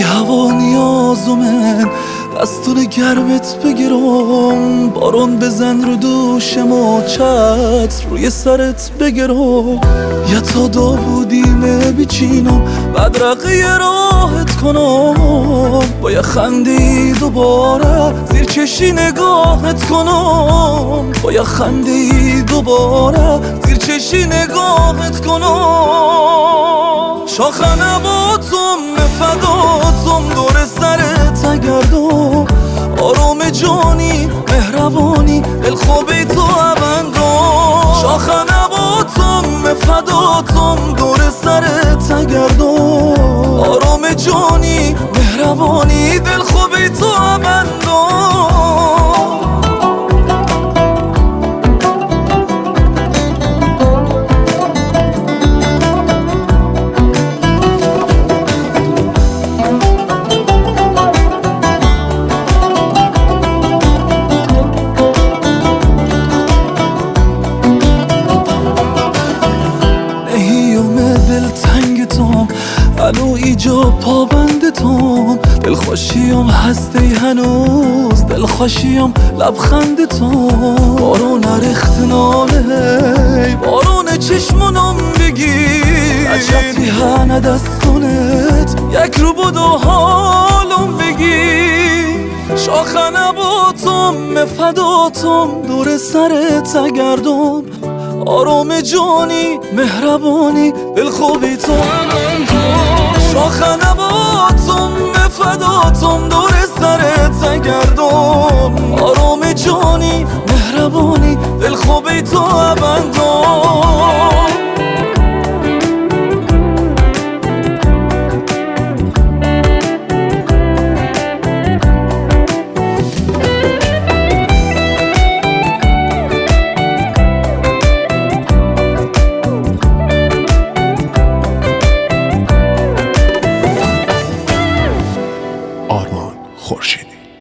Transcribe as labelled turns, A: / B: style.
A: هوا نیازمه دستون گرمت بگیرم، بارون بزن رو دوشم و چتر روی سرت بگیرم، یا تا داوودیمه بیچینم بدرقه راحت کنم، با یه خندی دوباره زیر چشی نگاهت کنم، با یه خندی دوباره زیر چشی نگاهت کنم. شاخ نباتم فداتم دور سرت گردم، آرام جانی مهربانی دلخوابی تو ابندم. شاخ نباتم فداتم دور سرت گردم، آرام جانی مهربانی دلخوابی تو ابندم. الو ایجا پابند توم، دلخوشیم هستی هنوز دلخوشیم لبخند توم. بارون ریخت ناله بارون چشمونم بگیر، عجبی هنه دستونت یک رو بدو حالم بگیر. شاخ نباتم فداتم دور سرت گردم، آرام جانی مهربانی دلخوابی تو شاخ نباتم فداتم دور سرت گردم، آرام جانی مهربانی دلخوابی تو ابندم.